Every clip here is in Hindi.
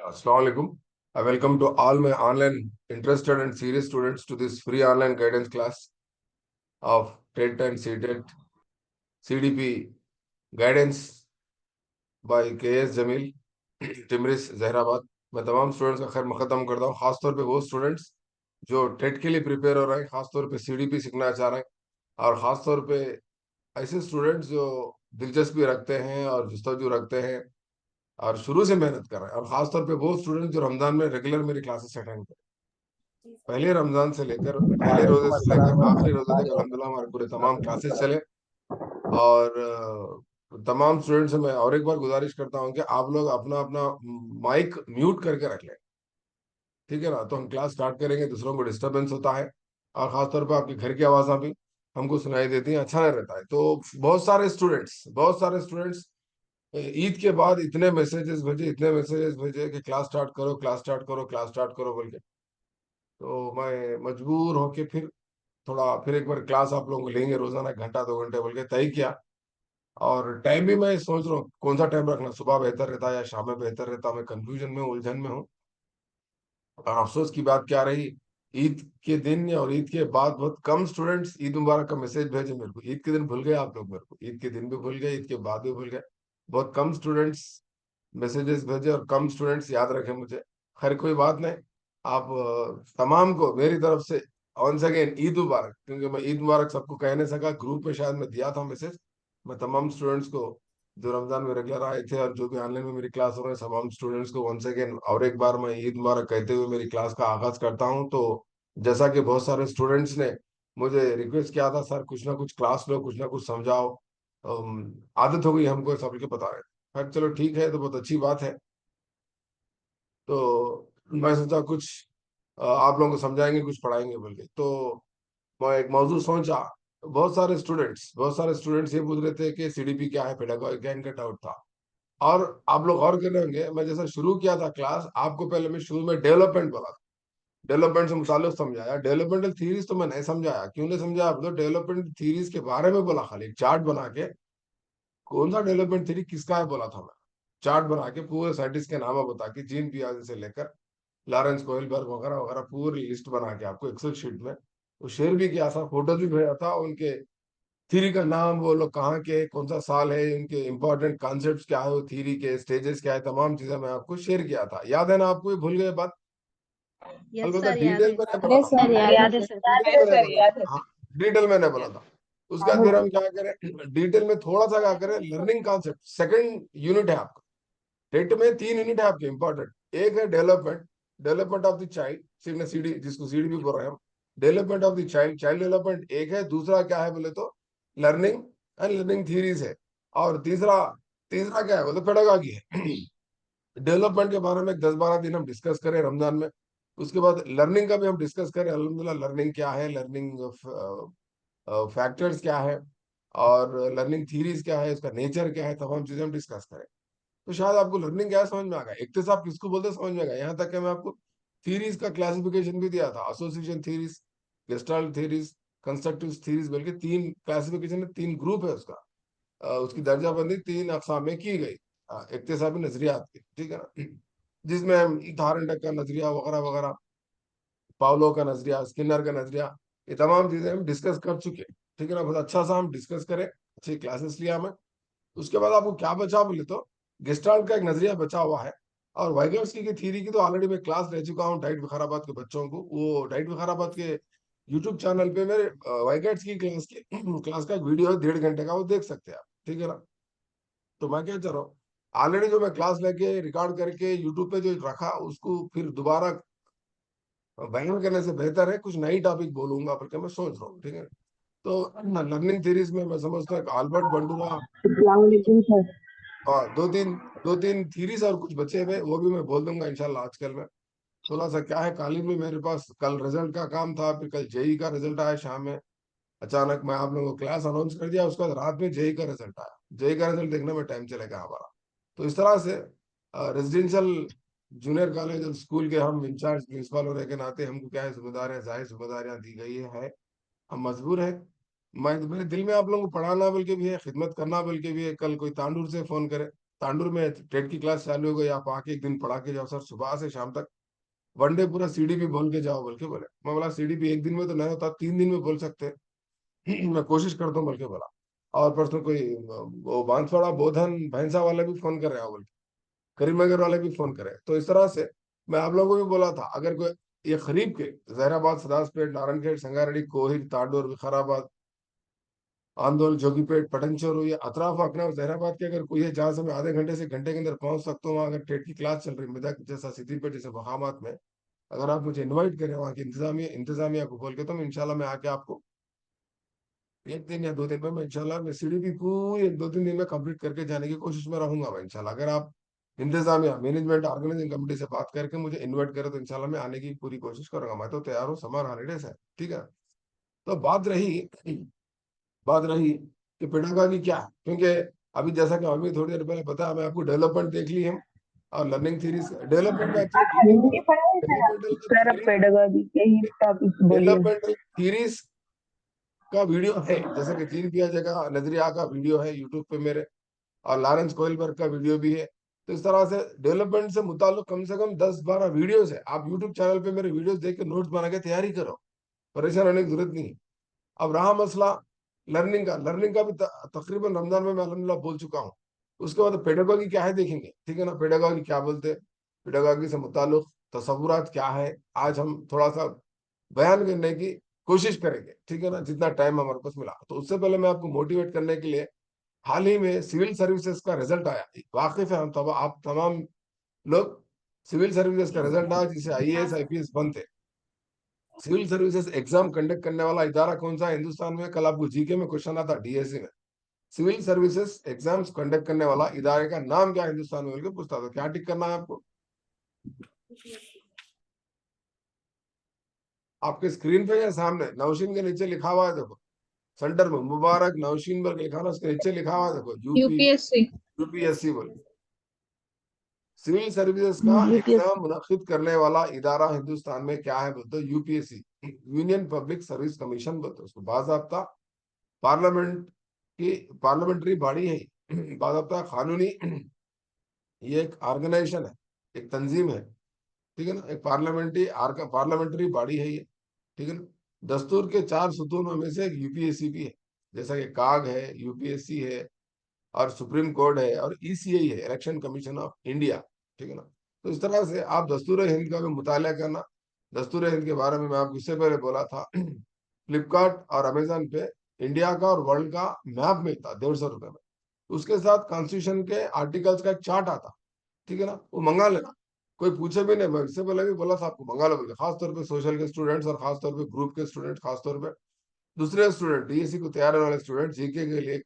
Assalamu alaikum. I welcome to all my online interested and serious students to this free online guidance class of TET and CTET CDP guidance by KS Jamil, टिमरिस Zaheerabad. मैं तमाम स्टूडेंट्स का खैर मकदम करता हूँ, खासतौर पे वो स्टूडेंट्स जो टेट के लिए प्रिपेयर हो रहे हैं, खासतौर पे सीडीपी सीखना चाह रहे हैं, और खासतौर पे ऐसे स्टूडेंट्स जो दिलचस्पी रखते हैं और जस्तजू रखते हैं और शुरू से मेहनत कर रहे हैं, और खासतौर पे वो स्टूडेंट जो रमजान में रेगुलर मेरी क्लासेस अटेंड कर, पहले रमजान से लेकर पहले रोजे वालेकुम से लेकर अस्सलाम आखिरी रोजे तक अल्हम्दुलिल्लाह हमारे पूरे तमाम क्लासेस चले। और तमाम स्टूडेंट्स से मैं और एक बार गुजारिश करता हूँ कि आप लोग अपना अपना माइक म्यूट करके रख लें, ठीक है ना। तो हम क्लास स्टार्ट करेंगे, दूसरों को डिस्टरबेंस होता है, और खासतौर पर आपके घर की आवाज़ भी हमको सुनाई देती है, अच्छा नहीं रहता है। तो बहुत सारे स्टूडेंट्स ईद के बाद इतने मैसेजेस भेजे कि क्लास स्टार्ट करो, क्लास स्टार्ट करो, क्लास स्टार्ट करो बोल के। तो मैं मजबूर होके फिर एक बार क्लास आप लोगों को लेंगे, रोजाना 1 घंटा 2 घंटे बोल के तय किया। और टाइम भी मैं सोच रहा हूँ कौन सा टाइम रखना, सुबह बेहतर रहता है या शाम में बेहतर रहता है, मैं कंफ्यूजन में उलझन में हूँ। और अफसोस की बात क्या रही, ईद के दिन और ईद के बाद बहुत कम स्टूडेंट्स ईद मुबारक का मैसेज भेजे मेरे को। ईद के दिन भूल गए आप लोग मेरे को, ईद के दिन भी भूल गए, ईद के बाद भी भूल गए। बहुत कम स्टूडेंट्स मैसेजेस भेजे और कम स्टूडेंट्स याद रखे मुझे। खैर कोई बात नहीं, आप तमाम को मेरी तरफ से ऑन अगेन ईद मुबारक, क्योंकि मैं ईद मुबारक सबको कह नहीं सका, ग्रुप में शायद मैं दिया था मैसेज। मैं तमाम स्टूडेंट्स को जो रमजान में रेगुलर आए थे और जो भी ऑनलाइन में मेरी क्लास हो रहे हैं, तमाम स्टूडेंट्स को वंस अगेन और एक बार मैं ईद मुबारक कहते हुए मेरी क्लास का आगाज करता हूं। तो जैसा कि बहुत सारे स्टूडेंट्स ने मुझे रिक्वेस्ट किया था, सर कुछ ना कुछ क्लास लो, कुछ ना कुछ समझाओ, आदत हो गई हमको सबके बता रहे। खैर चलो ठीक है, तो बहुत अच्छी बात है। तो मैं सोचा कुछ आप लोगों को समझाएंगे, कुछ पढ़ाएंगे बोल के। तो मैं एक मौजूद सोचा। बहुत सारे स्टूडेंट्स ये पूछ रहे थे कि सीडीपी क्या है, पेडागोजी क्या, इनका डाउट था। और आप लोग और कर रहे होंगे, मैं जैसा शुरू किया था क्लास, आपको पहले मैं शुरू में डेवलपमेंट बोला था, डेवलपमेंट से मुताल्लिक समझाया। डेवलपमेंटल थीरीज तो मैं नहीं समझाया, क्यों नहीं समझाया आप लोग, डेवलपमेंट थीरीज के बारे में बोला, खाली चार्ट बना के। कौन सा डेवलपमेंट थ्योरी किसका है बोला था मैं, चार्ट बना के पूरे साइंटिस्ट के नाम बता के, जीन पियाजे से लेकर लॉरेंस कोहलबर्ग वगैरह वगैरह पूरी लिस्ट बना के आपको एक्सेल शीट में वो शेयर भी किया था, फोटोज भी भेजा था, उनके थ्योरी का नाम, वो लोग कहाँ के, कौन सा साल है, उनके इंपॉर्टेंट कॉन्सेप्ट्स क्या है, वो थ्योरी के स्टेजेस क्या है, तमाम चीजें मैं आपको शेयर किया था। याद है ना आपको, ये भूल गए बात? यस अलबत्ता सर, याद डिटेल है। में नहीं बोला था, सर याद है सर। डिटेल में नहीं बोला था, हाँ, डिटेल में नहीं बोला था। उसके बाद फिर हम क्या करें, डिटेल में थोड़ा सा क्या करें, लर्निंग कॉन्सेप्ट सेकंड यूनिट है आपका। टेट में 3 यूनिट है आपके इंपॉर्टेंट। एक है development, development of the child, सिर्फ सीडी जिसको सीडी भी बोल रहे हैं हम, development of the child, child development एक है। दूसरा क्या है बोले तो लर्निंग एंड लर्निंग थ्योरीज है। और तीसरा तीसरा क्या है बोले, पेडागॉजी है। डेवलपमेंट के बारे में 10-12 दिन हम डिस्कस करें रमजान में। उसके बाद लर्निंग का भी हम डिस्कस करें, अल्हम्दुलिल्लाह लर्निंग क्या है, लर्निंग फैक्टर्स क्या है, और लर्निंग थ्योरीज क्या है, उसका नेचर क्या है, तमाम चीजें हम डिस्कस करें। तो शायद आपको लर्निंग क्या है समझ में आ गया, इक्तिसाब किसको बोलते हैं समझ में आ गया। यहाँ तक कि मैं आपको थीरीज का क्लासिफिकेशन भी दिया था, association theories, gestalt theories, constructive theories बोल के 3 क्लासिफिकेशन है, 3 ग्रुप है उसका। उसकी दर्जाबंदी 3 अक़साम में की गई, इक्तिसाबी नजरियात की, ठीक है ना। जिसमें थारंडक का नजरिया वगैरह वगैरह, पावलो का नजरिया, स्किनर का नजरिया, ये तमाम चीजें हम डिस्कस कर चुके हैं, ठीक है ना। बहुत अच्छा सा हम डिस्कस करें, अच्छी क्लासेस लिया हमें। उसके बाद आपको क्या बचा बोले तो गेस्टाल्ट का एक नजरिया बचा हुआ है। और वाइगर्स की थ्योरी की तो ऑलरेडी मैं क्लास ले चुका हूँ, डाइट विकाराबाद के बच्चों को। वो डाइट विकाराबाद के यूट्यूब चैनल पे मेरे वाइगर्स की क्लास का एक वीडियो है 1.5 घंटे का, वो देख सकते हैं आप, ठीक है ना। तो मैं क्या चाह रहा हूँ, ऑलरेडी जो मैं क्लास लेके रिकॉर्ड करके यूट्यूब पे जो रखा, उसको फिर दोबारा बयान करने से बेहतर है कुछ नई टॉपिक बोलूंगा बल्कि मैं सोच रहा हूँ, ठीक है। तो लर्निंग थीरीज में मैं समझता हूँ अल्बर्ट बंडूरा, वालेकुम सर। और दो तीन थीरीज और कुछ बचे हुए, वो भी मैं बोल दूंगा इंशाल्लाह। आजकल में थोड़ा सा क्या है, कॉलेज में मेरे पास कल रिजल्ट का काम था, फिर कल जेई का रिजल्ट आया शाम में। अचानक मैं आप लोगों को क्लास अनाउंस कर दिया, उसके बाद रात में जेई का रिजल्ट आया, जेई का रिजल्ट देखने में टाइम चलेगा हमारा। तो इस तरह से रेजिडेंशियल जूनियर कॉलेज और स्कूल के हम इंचार्ज प्रिंसिपल होने के नाते हमको क्या है, जिम्मेदारियां जाहिर जिम्मेदारियां दी गई है, हम मजबूर है। मैं मेरे दिल में आप लोगों को पढ़ाना बल्कि भी है, खिदमत करना बल्कि भी है। कल कोई तांडूर से फोन करे तांडुर में टेट की क्लास चालू हो गई, आप आके एक दिन पढ़ा के जाओ सर, सुबह से शाम तक वन डे पूरा सीडीपी बोल के जाओ बोल के बोले। मैं बोला सीडीपी एक दिन में तो नहीं होता, 3 दिन में बोल सकते हैं। मैं कोशिश करता हूँ बोल के बोला। और परसों कोई वो बांसवाड़ा बोधन भैंसा वाले भी फोन कर रहे हैं बोल के, करीमनगर वाले भी फोन करे। तो इस तरह से मैं आप लोगों को भी बोला था, अगर कोई ये खरीब के जहराबाद, सदासपेट, नारायणखेड़, संगारेड्डी, कोहिर, तांडोर, विकाराबाद, आंदोल, जोगीपेट, पटनचोर, ये अतराफ अकराफ जहराबाद के अगर कोई है जहां से मैं आधे घंटे से घंटे के अंदर पहुंच सकता हूँ, वहां अगर टेट की क्लास चल रही है मेदक जैसा, सिद्दीपेट जैसे मकामात में, अगर आप मुझे इनवाइट करें वहाँ की इंतजामिया को बोल के, तो मैं इंशाल्लाह मैं आके आपको 1 दिन या 2 दिन में मैं इंशाल्लाह मैं सीडीपी पूरी 2-3 दिन में कंप्लीट करके जाने की कोशिश में रहूंगा मैं इंशाल्लाह। अगर आप इंतजामिया मैनेजमेंट ऑर्गेनाइजिंग कमेटी से बात करके मुझे इनवाइट करें तो इंशाल्लाह मैं आने की पूरी कोशिश करूंगा। मैं तो तैयार हूँ, समर हॉलीडेज है, ठीक है। तो बात रही कि पेडागॉजी क्या है, क्योंकि अभी जैसा कि अभी थोड़ी देर पहले बताया, मैं आपको डेवलपमेंट देख ली हम और लर्निंग थीरीज। डेवलपमेंट का एक्चुअली मीनिंग हिंदी पढ़ाई सर, अब पेडागॉजी के ही टॉपिक बोलिए। डेवलपमेंटल थीरीज का वीडियो है, जैसे कि जीन पियाजे का नजरिया का वीडियो है यूट्यूब पे मेरे, और लॉरेंस कोइलबर्ग का वीडियो भी है। तो इस तरह से डेवलपमेंट से मुताल्लिक कम से कम 10-12 वीडियोस है। आप यूट्यूब चैनल पे मेरे वीडियोस देख के नोट्स बना के तैयारी करो, परेशान होने की जरूरत नहीं है। अब रहा मसला लर्निंग का भी तकरीबन रमजान में मैं अल्हम्दुलिल्लाह बोल चुका हूँ। उसके बाद पेडागॉजी क्या है देखेंगे, ठीक है ना। पेडागॉजी क्या बोलते हैं, पेडागॉजी से मुताल्लिक तसव्वुरात क्या है, आज हम थोड़ा सा बयान करने की कोशिश करेंगे, ठीक है ना, जितना टाइम हमारे पास मिला। तो उससे पहले मैं आपको मोटिवेट करने के लिए, हाल ही में सिविल सर्विसेज का रिजल्ट आया, वाकिफ है हम तब आप तमाम लोग, सिविल सर्विसेज का रिजल्ट आया जिसे आईएएस आईपीएस बनते। सिविल सर्विसेज एग्जाम कंडक्ट करने वाला इदारा कौन सा है हिंदुस्तान में, कल आपको जीके में क्वेश्चन आता डीएससी में, सिविल सर्विसेज एग्जाम्स कंडक्ट करने वाला इदारे का नाम क्या है हिंदुस्तान में, बोल के पूछता था। क्या टिक करना है आपको, आपके स्क्रीन पे या सामने नौशीन के नीचे लिखा हुआ है देखो, सेंटर में मुबारक नौशीन पर लिखा ना, उसके नीचे लिखा हुआ है देखो यूपीएससी। यूपीएससी बोल। सिविल सर्विसेज का एग्जाम मुनक्किद करने वाला इदारा हिंदुस्तान में क्या है बोलते, UPSC, union public service commission बोलते उसको। बाज़ाब्ता पार्लियामेंट की पार्लियामेंट्री बॉडी है, बाज़ाब्ता कानूनी, ये एक ऑर्गेनाइजेशन है, एक तंजीम है, ठीक है ना, एक पार्लियामेंट्री बॉडी है ये, ठीक है ना। दस्तूर के 4 सुतूनों में से एक यूपीएससी भी है, जैसा कि काग है, यूपीएससी है, और सुप्रीम कोर्ट है, और ईसीआई है, इलेक्शन कमीशन ऑफ इंडिया, ठीक है ना। तो इस तरह से आप दस्तूर हिंद का भी मुताला करना। दस्तूर हिंद के बारे में मैं आपको इससे पहले बोला था, फ्लिपकार्ट और अमेजन पे इंडिया का और वर्ल्ड का मैप मिलता 150 रुपए में, उसके साथ कॉन्स्टिट्यूशन के आर्टिकल्स का एक चार्ट आता, ठीक है ना, वो मंगा लेना। कोई पूछे भी नहीं, मैं इससे पहले भी बोला था आपको मंगा लो बोल के, खासतौर पे सोशल के स्टूडेंट्स और खासतौर पे ग्रुप के स्टूडेंट, खासतौर पे दूसरे स्टूडेंट, डीएससी को तैयार होने वाले स्टूडेंट, जीके के लिए,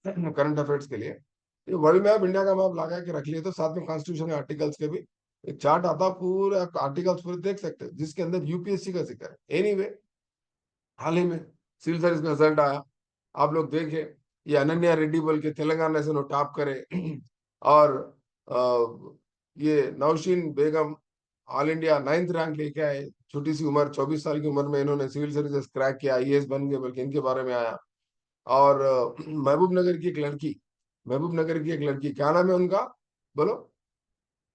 करंट अफेयर्स के लिए, ये वर्ल्ड मैप इंडिया का मैप लगा के रख लिए, तो साथ में कॉन्स्टिट्यूशन के आर्टिकल्स के भी एक चार्ट आता, पूरे आर्टिकल्स पूरे देख सकते हैं जिसके अंदर यूपीएससी का जिक्र है। एनीवे, हाल ही में सिविल सर्विस का रिजल्ट आया, आप लोग देखे, ये अनन्या रेड्डी बोल के तेलंगाना से नो टॉप करे, और ये नौशीन बेगम ऑल इंडिया 9th रैंक लेके आए, छोटी सी उम्र, 24 साल की उम्र में इन्होंने सिविल सर्विसेज क्रैक किया, आईएएस बन गए बल्कि, इनके बारे में आया। और महबूब नगर की एक लड़की, महबूब नगर की एक लड़की, क्या नाम है उनका, बोलो।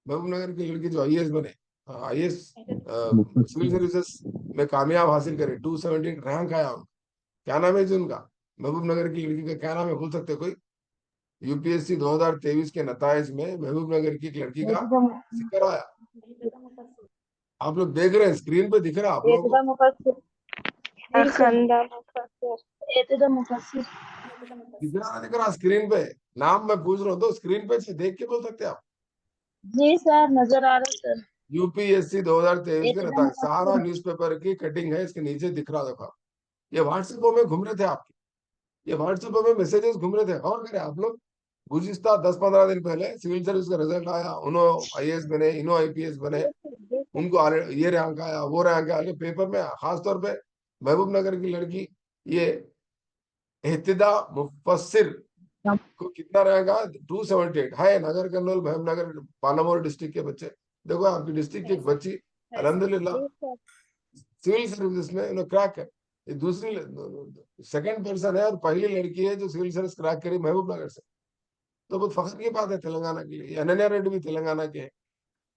महबूब नगर की लड़की जो आईएएस बने, आईएएस सिविल सर्विसेज में कामयाब हासिल करे, 270 रैंक आया उनका। क्या नाम है जी उनका, महबूब नगर की लड़की का क्या नाम है, बोल सकते कोई। यूपीएससी 2023 के नताइज में महबूब नगर की एक लड़की का जिक्र आया। आप लोग देख रहे हैं, स्क्रीन पे दिख रहा है आप लोगों को, दिख रहा स्क्रीन पे, नाम मैं पूछ रहा हूँ तो स्क्रीन पे से देख के बोल सकते हैं आप। जी सर, नजर आ रहा है सर। यूपीएससी 2023 के एकदम नताइज, सहारा न्यूज़पेपर की कटिंग है, इसके नीचे दिख रहा देखो। ये व्हाट्सएप में घूम रहे थे आपके, ये व्हाट्सएप में मैसेजेस घूम रहे थे, और करें आप लोग। गुज़िश्ता 10-15 दिन पहले सिविल सर्विस का रिजल्ट आया, उन्होंने आईएएस बने, इन्हों आईपीएस बने, उनको ये रैंक आया, वो रैंक आया, पेपर में खासतौर पे महबूब नगर की लड़की, ये एहतिदा मुफस्सिर को कितना रहेगा, 278 है, नगर कर्नूल महबूबनगर पालामोर डिस्ट्रिक्ट के बच्चे। देखो आपकी डिस्ट्रिक्ट की एक बच्ची अल्हम्दुलिल्लाह सिविल सर्विस में इन्होंने क्रैक है, ये दूसरी सेकंड पर्सन है और पहली लड़की है जो सिविल सर्विस क्रैक करी महबूब नगर से। तो बहुत फख्र की बात है तेलंगाना के लिए। अनन्या रेड्डी भी तेलंगाना के है,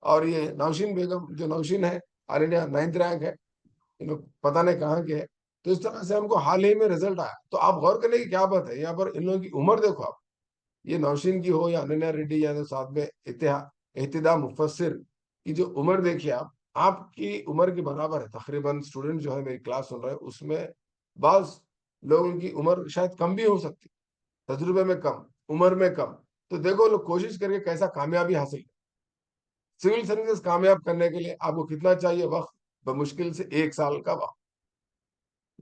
और ये नौशीन बेगम, जो नौशीन है, ऑल इंडिया 9th रैंक है, इनको पता नहीं कहाँ के है। तो इस तरह से हमको हाल ही में रिजल्ट आया। तो आप गौर करने की क्या बात है, यहाँ पर इन लोगों की उम्र देखो आप, ये नौशीन की हो या अनन्या रेड्डी या तो साथ में इत्तिदा मुफस्सिर की जो उम्र देखिए आप, आपकी उम्र के बराबर है तकरीबन। स्टूडेंट जो है मेरी क्लास सुन रहे हैं उसमें बाज लोगों की उम्र शायद कम भी हो सकती, तजुर्बे में कम, उम्र में कम। तो देखो लोग कोशिश करके कैसा कामयाबी हासिल। सिविल सर्विसेज कामयाब करने के लिए आपको कितना चाहिए वक्त, बमुश्किल से 1 साल का वक्त।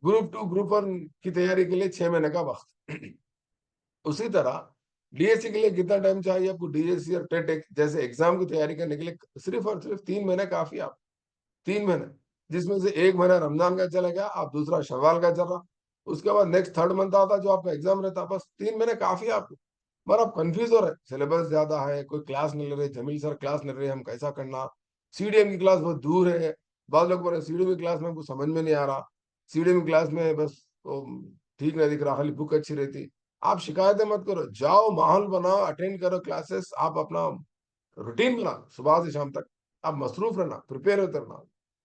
ग्रुप 2 ग्रुप 1 की तैयारी के लिए 6 महीने का वक्त। उसी तरह डीएससी के लिए कितना टाइम चाहिए आपको, डीएससी और टेट जैसे एग्जाम की तैयारी करने के लिए सिर्फ और सिर्फ 3 महीने काफी है। आप 3 महीने, जिसमें से 1 महीना रमजान का चला गया, आप दूसरा शवाल का चल रहा, उसके बाद नेक्स्ट 3rd मंथ आता जो आपका एग्जाम रहता, बस 3 महीने काफी है आपको। मगर आप कंफ्यूज हो रहे, सिलेबस ज्यादा है, कोई क्लास नहीं ले रहे, जमील सर क्लास नहीं ले रहे, हम कैसा करना, सीडीएम की क्लास बहुत दूर है, बाद लोग बोल रहे सीडीएम की क्लास में हमको समझ में नहीं आ रहा, सीडीएम की क्लास में बस वो ठीक नहीं दिख रहा, खाली बुक अच्छी रहती। आप शिकायतें मत करो, जाओ माहौल बनाओ, अटेंड करो क्लासेस, आप अपना रूटीन बना, सुबह से शाम तक आप मसरूफ रहना, प्रिपेयर होते रहना,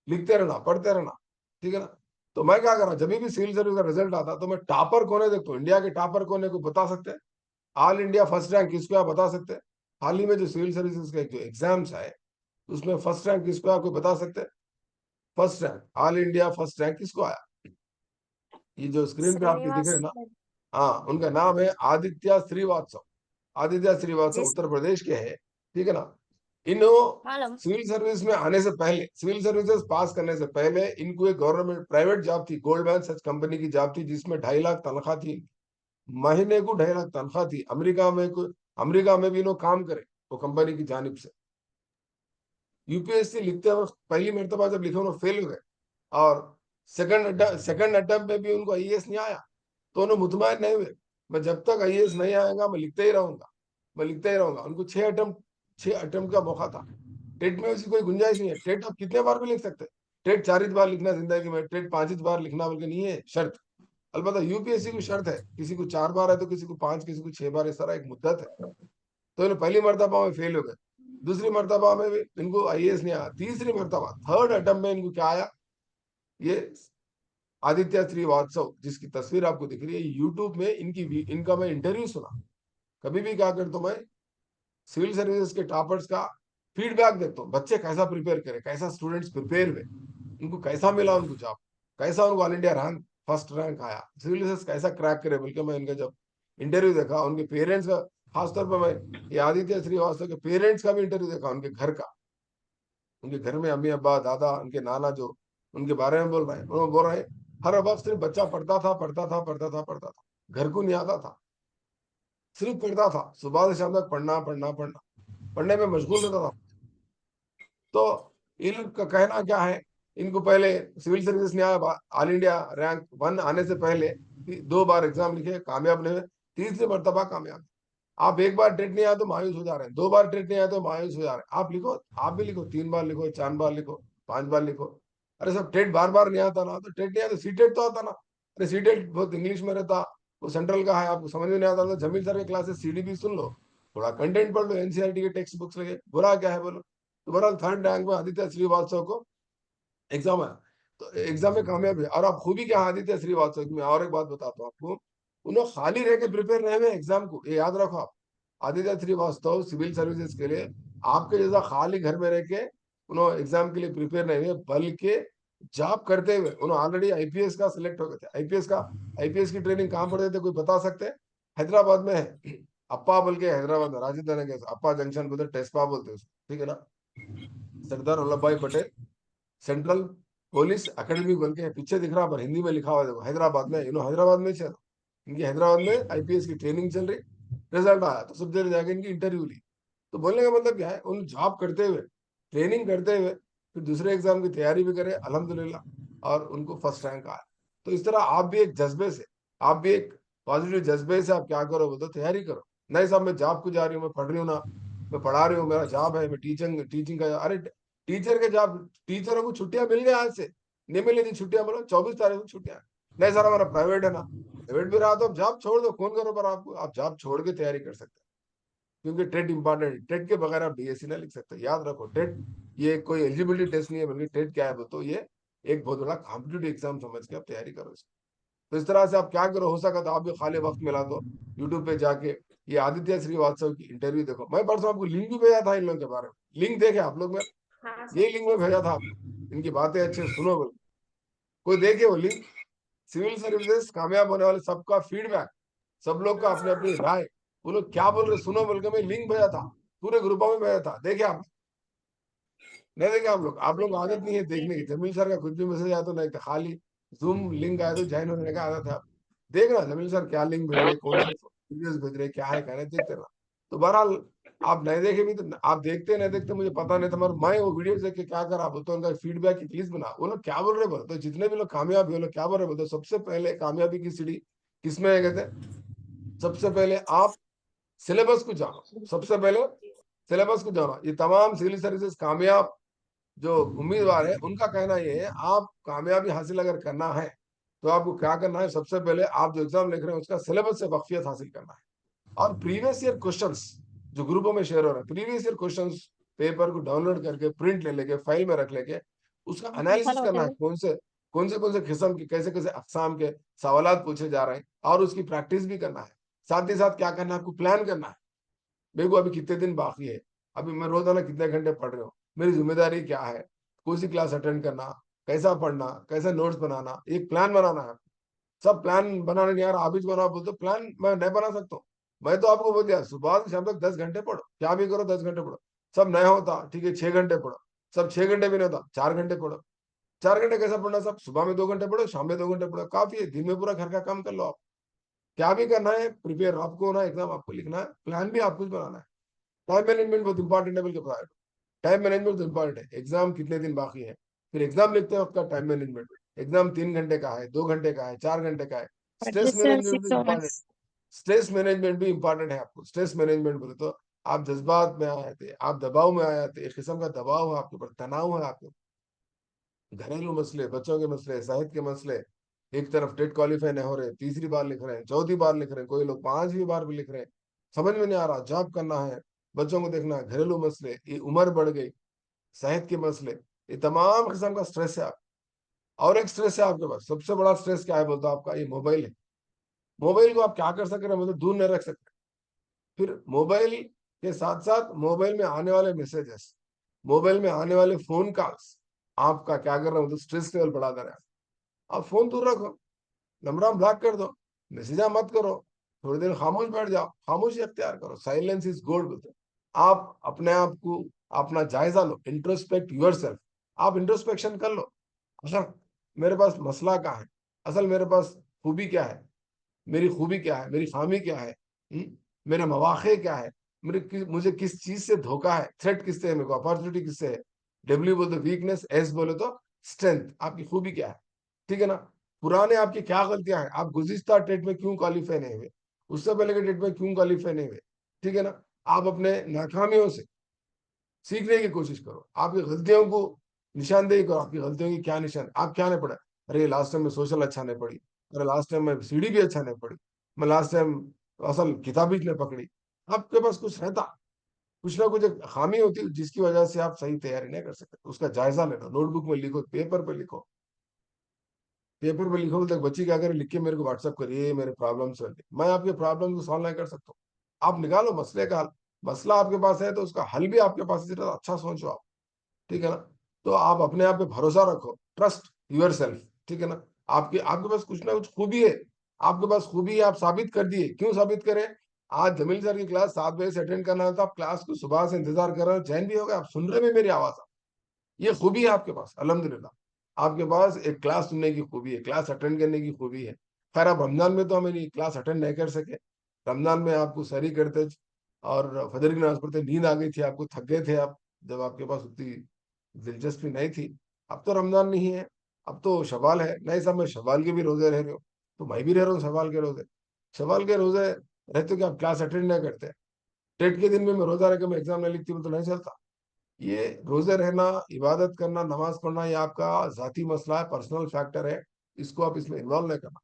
लिखते रहना, पढ़ते रहना, ठीक है ना। तो मैं क्या कर रहा, जब भी सिविल सर्विस का रिजल्ट आता तो मैं टॉपर कौन है देखता हूँ, इंडिया के टॉपर कौन है को बता सकते हैं, ऑल इंडिया फर्स्ट रैंक किसको आप बता सकते हैं। हाल ही में जो सिविल सर्विसेज के जो एग्जाम्स आए उसमें फर्स्ट रैंक किसको आपको बता सकते हैं, first rank all India first rank किसको आया, ये जो स्क्रीन पे आपके दिख रहे हैं ना, हाँ, उनका नाम है आदित्य श्रीवास्तव। आदित्य श्रीवास्तव उत्तर प्रदेश के है, ठीक है ना। इन्हों सिविल सर्विस में आने से पहले, सिविल सर्विसेज पास करने से पहले इनको एक गवर्नमेंट प्राइवेट जॉब थी, गोल्डमैन सच कंपनी की जॉब थी, जिसमें 2.5 लाख तनख्वाह थी, महीने को 2.5 लाख तनख्वाह थी। अमेरिका में भी इन्हों काम करे वो कंपनी की जानिब से। यूपीएससी लिखते वक्त पहली मरतबा जब लिखे उन्होंने फेल हो गए, और सेकंड अटेम्प्ट में भी उनको आईएएस नहीं आया, तो उन्हें मुतमैन नहीं हुए, मैं जब तक आईएएस नहीं आएगा मैं लिखते ही रहूंगा, मैं लिखते ही रहूंगा। उनको 6 अटेम्प्ट का मौका था। टेट में उसकी कोई गुंजाइश नहीं है, टेट आप कितने बार भी लिख सकते हैं, टेट 4 बार लिखना जिंदगी में, टेट 5 बार लिखना बल्कि नहीं है शर्त। अलबत्ता यूपीएससी की शर्त है, किसी को 4 बार है तो किसी को 5, किसी को 6 बार, इस तरह एक मुद्दत है। तो इन्हें पहली मरतबा में फेल हो गए, दूसरी मरतबा में भी इनको आईएएस नहीं आया, तीसरी मरतबा 3rd अटेम्प्ट में इनको क्या आया, ये आदित्य श्रीवास्तव जिसकी तस्वीर आपको दिख रही है यूट्यूब में, इनका मैं इंटरव्यू सुना। कभी भी क्या करता हूं मैं, सिविल सर्विसेज के टॉपर्स का फीडबैक देखता हूँ, बच्चे कैसा प्रिपेयर करे, कैसा स्टूडेंट्स प्रिपेयर हुए, उनको कैसा मिला, उनको जॉब कैसा, उनको all India rank first rank आया, सिविल सर्विस कैसा क्रैक करे। बल्कि मैं इनका जब इंटरव्यू देखा, उनके पेरेंट्स का, खासतौर पर मैं ये आदित्य श्रीवास्तव के पेरेंट्स का भी इंटरव्यू देखा, उनके घर का, उनके घर में अम्मी अब्बा दादा उनके नाना जो उनके बारे में बोल रहे हैं, उन्होंने बोल रहे हैं हर वक्त सिर्फ बच्चा पढ़ता था, पढ़ता था, पढ़ता था, पढ़ता था, घर को नहीं आता था, सिर्फ पढ़ता था, सुबह से शाम तक पढ़ना पढ़ना पढ़ना, पढ़ने में मशगूल रहता था। तो इन लोग का कहना क्या है, इनको पहले सिविल सर्विस नहीं आया, ऑल इंडिया रैंक 1 आने से पहले 2 बार एग्जाम लिखे, कामयाब नहीं हुए, तीसरी मरतबा कामयाब। आप 1 बार टेट नहीं आया तो मायूस हो जा रहे हैं, 2 बार टेट नहीं आया तो मायूस हो जा रहे हैं। आप लिखो, आप भी लिखो, 3 बार लिखो, 4 बार लिखो, 5 बार लिखो। अरे सब टेट बार बार नहीं आता ना, तो टेट नहीं आया तो सी टेट तो आता ना। अरे सी टेट बहुत इंग्लिश में रहता, वो सेंट्रल का है, आपको समझ में नहीं आता तो जमील सर के क्लासेस सीडीबी सुन लो, थोड़ा कंटेंट पढ़ लो, एनसीईआरटी के टेक्स्ट बुक्स लगे, बुरा क्या है बोलो। तो बहरहाल 3rd रैंक में आदित्य श्रीवास्तव को एग्जाम आया, तो एग्जाम में कामयाब है। और आप खूबी क्या आदित्य श्रीवास्तव की, मैं और एक बात बताता हूँ आपको, उन्होंने खाली रह के प्रिपेयर रहे हुए एग्जाम को, ये याद रखो आप। आदित्य श्रीवास्तव सिविल सर्विसेज के लिए आपके जैसा खाली घर में रह के उन्होंने एग्जाम के लिए प्रिपेयर नहीं हुए, बल्कि जॉब करते हुए उन्होंने ऑलरेडी आईपीएस का सिलेक्ट हो गए थे। आईपीएस की ट्रेनिंग कहाँ पढ़ते थे, कोई बता सकते हैं? हैदराबाद में है, अप्पा बोल के, हैदराबाद में राजीव गांधी के अप्पा जंक्शन बोलते, टेस्पा बोलते हैं उसको, ठीक है ना। सरदार वल्लभ भाई पटेल सेंट्रल पुलिस एकेडमी बोल के पीछे दिख रहा, पर हिंदी में लिखा हुआ है देखो, हैदराबाद में, हैदराबाद में चलो, इनकी हैदराबाद में आईपीएस की ट्रेनिंग चल रही, रिजल्ट आया तो सब जगह जाके इनकी इंटरव्यू ली। तो बोलने का मतलब क्या है, उन जॉब करते हुए, ट्रेनिंग करते हुए, फिर दूसरे एग्जाम की तैयारी भी करे अल्हम्दुलिल्लाह, और उनको फर्स्ट रैंक आया। तो इस तरह आप भी एक जज्बे से, आप भी एक पॉजिटिव जज्बे से आप क्या करो, वो तो तैयारी करो। नहीं साहब मैं जॉब को जा रही हूँ, मैं पढ़ रही हूँ ना, मैं पढ़ा रही हूँ, मेरा जॉब है, मैं टीचिंग का, अरे टीचर के जॉब, टीचरों को छुट्टियां मिल गई आज से, नहीं मिली थी छुट्टियां, बोलो 24 तारीख को छुट्टियां। नहीं सर हमारा प्राइवेट है ना, प्राइवेट भी रहा तो आप जॉब छोड़ दो, कौन करो, पर आपको आप जॉब छोड़ के तैयारी कर सकते हैं। क्योंकि टेट इंपॉर्टेंट है। टेट के बगैर आप डीएससी ना लिख सकते, याद रखो। टेट ये कोई एलिजिबिलिटी टेस्ट नहीं है, बल्कि टेट क्या है तो ये एक बहुत बड़ा कॉम्पिटिटिव एग्जाम समझ के आप तैयारी करो इसकी। तो इस तरह से आप क्या करो, हो सका तो आप भी खाली वक्त मिला तो यूट्यूब पे जाके ये आदित्य श्रीवास्तव की इंटरव्यू देखो। मैं परसों आपको लिंक भी भेजा था इन लोगों के बारे में, लिंक देखे आप लोग में? ये लिंक में भेजा था आपको, इनकी बातें अच्छे सुनो बोल, कोई देखे वो लिंक? सिविल सर्विसेज कामयाब होने वाले सबका फीडबैक, सब लोग का अपनी अपनी राय, वो लोग क्या बोल रहे सुनो बोल के मैं लिंक भेजा था, पूरे ग्रुपों में भेजा था। देखे आप? नहीं देखे आप लोग आदत नहीं है देखने की। जमील सर का कुछ भी मैसेज आया तो नहीं, खाली जूम लिंक आया तो ज्वाइन होने का आदत है। आप देखना जमील सर क्या लिंक भेज रहे, कौन से वीडियोस भेज रहे, क्या है क्या नहीं, देखते रहो। तो बहरहाल आप नहीं देखे भी तो आप देखते नहीं देखते मुझे पता नहीं था, मगर मैं वो वीडियो देख के क्या करा बोलते उनका फीडबैक की प्लीज बना। वो लोग क्या बोल रहे बोलते, जितने भी लोग कामयाब हुए लोग क्या बोल रहे बोलते, सबसे पहले कामयाबी की सीढ़ी किसमें है कहते? सबसे पहले आप सिलेबस को जानो, सबसे पहले सिलेबस को जानो। ये तमाम सिविल सर्विसेज कामयाब जो उम्मीदवार है उनका कहना ये है, आप कामयाबी हासिल अगर करना है तो आपको क्या करना है, सबसे पहले आप जो एग्जाम लिख रहे हैं उसका सिलेबस से वाकफियत हासिल करना है। और प्रीवियस ईयर क्वेश्चंस जो ग्रुपों में शेयर हो रहे हैं, प्रीवियस ईयर क्वेश्चंस पेपर को डाउनलोड करके प्रिंट ले लेके फाइल में रख लेके उसका एनालिसिस करना है, कौन से किस्म के कैसे कैसे अकसाम के सवालात पूछे जा रहे हैं, और उसकी प्रैक्टिस भी करना है। साथ ही साथ क्या करना है, आपको प्लान करना है। देखो अभी कितने दिन बाकी है, अभी मैं रोजाना कितने घंटे पढ़ रहा हूँ, मेरी जिम्मेदारी क्या है, कौन सी क्लास अटेंड करना, कैसा पढ़ना, कैसा नोट्स बनाना, एक प्लान बनाना है। सब प्लान बनाने नहीं यार, आप ही बनाओ बोलते प्लान मैं नहीं बना सकता हूँ। मैं तो आपको बोल दिया सुबह से शाम तक 10 घंटे पढ़ो, क्या भी करो 10 घंटे पढ़ो। सब नहीं होता ठीक है 6 घंटे पढ़ो, सब 6 घंटे भी नहीं होता 4 घंटे पढ़ो। 4 घंटे कैसा पढ़ना, सब सुबह में 2 घंटे पढ़ो, शाम में 2 घंटे पढ़ो, काफी है। दिन में पूरा घर का काम कर लो आप। क्या भी करना है, प्रिपेयर आपको होना है, एग्जाम आपको लिखना है, प्लान भी आपको बनाना है। टाइम मैनेजमेंट बहुत इंपॉर्टेंट है, बोल के बताया। टाइम मैनेजमेंट तो इंपॉर्टेंट है। एग्जाम कितने दिन बाकी है, फिर एग्जाम लिखते वक्त का टाइम मैनेजमेंट। एग्जाम 3 घंटे का है, 2 घंटे का है, 4 घंटे का है। स्ट्रेस मैनेजमेंट भी इंपॉर्टेंट, स्ट्रेस मैनेजमेंट भी इंपॉर्टेंट है आपको। स्ट्रेस मैनेजमेंट बोले तो आप जज्बात में आ जाते, आप दबाव में आ जाते, एक किस्म का दबाव है आपके ऊपर, तनाव है आपके, घरेलू मसले, बच्चों के मसले, साहित्य के मसले। एक तरफ टेट क्वालिफाई नहीं हो रहे, तीसरी बार लिख रहे हैं, चौथी बार लिख रहे हैं, कोई लोग 5वीं बार भी लिख रहे हैं, समझ में नहीं आ रहा। जॉब करना है, बच्चों को देखना है, घरेलू मसले, ये उम्र बढ़ गई, साहित्य के मसले, ये तमाम किस्म का स्ट्रेस है आप। और एक स्ट्रेस है आपके पास, सबसे बड़ा स्ट्रेस क्या है बोलता आपका, ये मोबाइल है। मोबाइल को आप क्या कर सकते हैं, मतलब दूर नहीं रख सकते। फिर मोबाइल के साथ साथ मोबाइल में आने वाले मैसेजेस, मोबाइल में आने वाले फोन कॉल्स आपका क्या कर रहे हो, मतलब स्ट्रेस लेवल बढ़ा दे रहे हैं। आप फोन दूर रखो, नंबर ब्लॉक कर दो, मैसेज मत करो, थोड़ी देर खामोश बैठ जाओ, खामोशी अख्तियार करो, साइलेंस इज गोल्ड बोलते हैं। आप अपने आप को अपना जायजा लो, इंट्रोस्पेक्ट योरसेल्फ। आप इंट्रोस्पेक्शन कर लो, असल मेरे पास मसला क्या है, असल मेरे पास खूबी क्या है, मेरी खूबी क्या है, मेरी खामी क्या है, मेरे मवाक़े क्या है, मुझे किस चीज से धोखा है, थ्रेट किससे है, मेरे को अपॉर्चुनिटी किससे है। डब्ल्यू बोले तो वीकनेस, एस बोले तो स्ट्रेंथ, आपकी खूबी क्या है। ठीक है ना? पुराने आपकी क्या गलतियां हैं, आप गुज़िश्ता टेट में क्यों क्वालिफाई नहीं हुए, उससे पहले के टेट में क्यों क्वालिफाई नहीं हुए। ठीक है ना? आप अपने नाकामियों से सीखने की कोशिश करो, आपकी गलतियों को निशानदेही करो, आपकी गलतियों की क्या निशान, आप क्या नहीं पढ़ा। अरे लास्ट टाइम में सोशल अच्छा नहीं पढ़ी, अरे लास्ट टाइम में सीढ़ी भी अच्छा नहीं पढ़ी, मैं लास्ट टाइम असल किताब ही नहीं पकड़ी। आपके पास कुछ रहता, कुछ ना कुछ एक खामी होती जिसकी वजह से आप सही तैयारी नहीं कर सकते, उसका जायजा लेना, नोटबुक में लिखो, पेपर पे लिखो। पेपर पे लिखो बोलते बच्ची क्या करे, लिख के मेरे को व्हाट्सअप करिए मेरे प्रॉब्लम सॉल्व। मैं आपके प्रॉब्लम को सॉल्व नहीं कर सकता हूँ, आप निकालो मसले का हल। मसला आपके पास है तो उसका हल भी आपके पास है, अच्छा सोचो आप। ठीक है ना? तो आप अपने आप पे भरोसा रखो, ट्रस्ट यूर सेल्फ। ठीक है ना? आपके आपके पास कुछ ना कुछ खूबी है, आपके पास खूबी है, आप साबित कर दिए। क्यों साबित करें? आज जमील सर की क्लास 7 बजे से अटेंड करना है तो आप क्लास को सुबह से इंतजार कर रहे हो, चैन भी हो गया, आप सुन रहे हैं मेरी आवाज। ये खूबी है आपके पास, अल्हम्दुलिल्लाह। आपके पास एक क्लास सुनने की खूबी है, क्लास अटेंड करने की खूबी है। खैर अब रमजान में तो हमें क्लास अटेंड नहीं कर सके, रमजान में आपको सरी करते और फजर की नमाज पढ़ते नींद आ गई थी, आपको थक गए थे आप, जब आपके पास उतनी दिलचस्पी नहीं थी। अब तो रमजान नहीं है, अब तो शवाल है। नहीं साहब मैं शवाल के भी रोजे रह रहे हो, तो मैं भी रह रहा हूँ शवाल के रोजे। शवाल के रोजे रहते कि आप क्लास अटेंड नहीं करते, टेट के दिन में मैं रोजा रह के मैं एग्जाम नहीं लिखती हूँ तो नहीं चलता। ये रोजे रहना, इबादत करना, नमाज पढ़ना, ये आपका जाती मसला है, पर्सनल फैक्टर है, इसको आप इसमें इन्वॉल्व नहीं करना।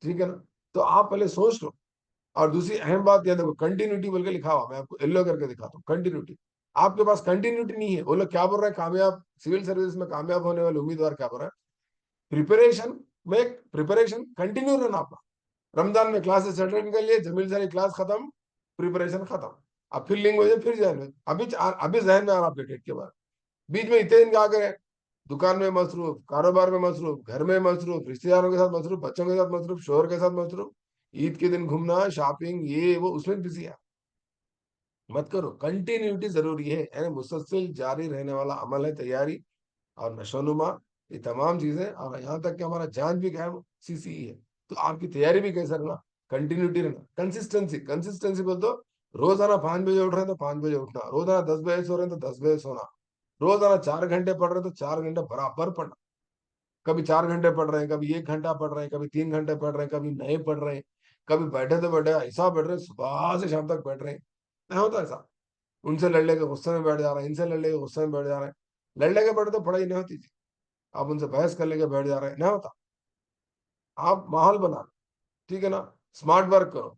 ठीक है ना? तो आप पहले सोच लो, और दूसरी अहम बात यह देखो, कंटिन्यूटी बोल के लिखा हुआ, मैं आपको येलो करके दिखाता हूँ, कंटिन्यूटी। आपके पास कंटिन्यूटी नहीं है। वो लोग क्या बोल रहे हैं, कामयाब सिविल सर्विस में कामयाब होने वाले उम्मीदवार क्या बोल रहे हैं, प्रिपरेशन में प्रिपरेशन कंटिन्यू रहना आपका। रमजान में क्लासेस अटेंड कर लिए, जमील सारी क्लास खत्म, प्रिपरेशन खत्म। अब फिर लिंक हो जाए, फिर जहन में अभी जहन में आ रहा आपके टेट के बाद। बीच में इतने दिन क्या करें, दुकान में मसरूफ, कारोबार में मसरूफ, घर में मसरूफ, रिश्तेदारों के साथ मसरूफ, बच्चों के साथ मसरूफ, शोहर के साथ मसरूफ, ईद के दिन घूमना, शॉपिंग, ये वो, उसमें बिजी है। मत करो, कंटिन्यूटी जरूरी है, यानी मुसलसल जारी रहने वाला अमल है तैयारी और नशोनुमा, ये तमाम चीजें। और यहाँ तक कि हमारा जान भी क्या है, सीसीई है। तो आपकी तैयारी भी कैसा रहना, कंटिन्यूटी रहना, कंसिस्टेंसी। कंसिस्टेंसी बोल तो रोजाना 5 बजे उठ रहे हैं तो 5 बजे उठना, रोजाना 10 बजे सो रहे हैं तो 10 बजे सोना, रोजाना 4 घंटे पढ़ रहे हैं तो 4 घंटे बराबर पढ़ना। कभी 4 घंटे पढ़ रहे हैं, कभी 1 घंटा पढ़ रहे हैं, कभी 3 घंटे पढ़ रहे हैं, कभी नहीं पढ़ रहे हैं, कभी बैठे तो बैठे ऐसा बैठ रहे हैं, सुबह से शाम तक बैठ रहे हैं। नहीं होता ऐसा, उनसे लड़ लेके गुस्से में बैठ जा रहे हैं, इनसे लड़ लेके गुस्से में बैठ जा रहे हैं। लड़ लेके बैठे तो पढ़ाई नहीं होती थी, आप उनसे बहस कर लेके बैठ जा रहे हैं, नहीं होता। आप माहौल बना, ठीक है ना, स्मार्ट वर्क करो।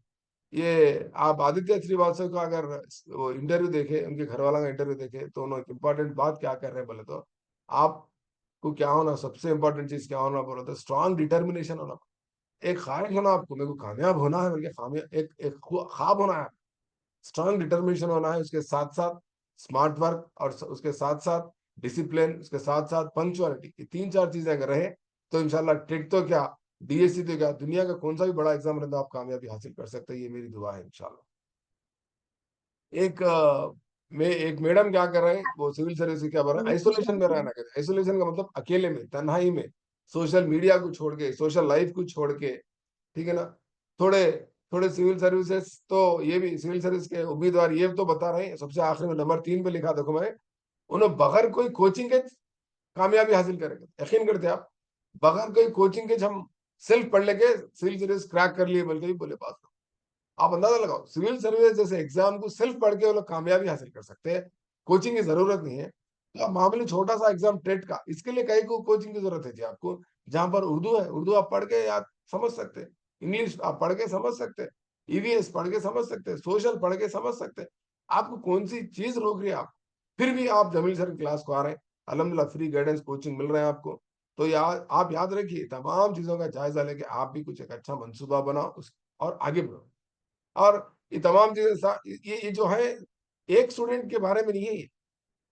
ये आप आदित्य श्रीवास्तव का अगर वो इंटरव्यू देखे, उनके घर वाला का इंटरव्यू देखे, तो उन्होंने इंपॉर्टेंट बात क्या कर रहे हैं बोले तो, आपको क्या होना, सबसे इंपॉर्टेंट चीज क्या होना बोले तो स्ट्रांग डिटर्मिनेशन होना। एक ख्वाहिश होना आपको, मेरे को कामयाब होना है बल्कि एक ख्वाब होना है। स्ट्रांग डिटर्मिनेशन होना है, उसके साथ साथ स्मार्ट वर्क, और उसके साथ साथ डिसिप्लिन, उसके साथ साथ पंक्चुअलिटी, ये 3-4 चीजें अगर रहे तो इंशाल्लाह टेट तो क्या, डीएससी तो क्या, दुनिया का कौन सा भी बड़ा एग्जाम रहता आप कामयाबी हासिल कर सकते हैं। ये मेरी दुआ है इंशाल्लाह। एक में एक मैडम क्या कर रहे हैं, वो सिविल सर्विस की क्या बोल रहे हैं, आइसोलेशन में रहना। कहते आइसोलेशन का मतलब अकेले में, तन्हाई में, सोशल मीडिया को छोड़ के, सोशल लाइफ को छोड़ के, ठीक है ना। थोड़े थोड़े सिविल सर्विसेज तो, ये भी सिविल सर्विस के उम्मीदवार ये तो बता रहे हैं, सबसे आखिर में नंबर 3 पे लिखा देखो मैं, उन्हें बगैर कोई कोचिंग के कामयाबी हासिल करेंगे। यकीन करते आप, बगैर कोई कोचिंग के हम सेल्फ पढ़ लेके सिविल सर्विस क्रैक कर लिए बोल के भी बोले पास। आप अंदाजा लगाओ, सिविल सर्विस जैसे एग्जाम को सेल्फ पढ़ के वो लोग कामयाबी हासिल कर सकते हैं, कोचिंग की जरूरत नहीं है। तो अब मामूली छोटा सा एग्जाम टेट का, इसके लिए कहीं को कोचिंग की जरूरत है जी आपको। जहां पर उर्दू है, उर्दू आप पढ़ के याद समझ सकते हैं, इंग्लिश आप पढ़ के समझ सकते हैं, ईवीएस पढ़ के समझ सकते हैं, सोशल पढ़ के समझ सकते हैं। आपको कौन सी चीज रोक रही है आप, फिर भी आप जमील सर की क्लास को आ रहे हैं, अल्हम्दुलिल्लाह फ्री गाइडेंस कोचिंग मिल रहे हैं आपको। तो याद, आप याद रखिए, तमाम चीजों का जायजा लेके आप भी कुछ एक अच्छा मंसूबा बनाओ और आगे बढ़ो। और ये तमाम चीजें ये जो है, एक स्टूडेंट के बारे में नहीं है ये,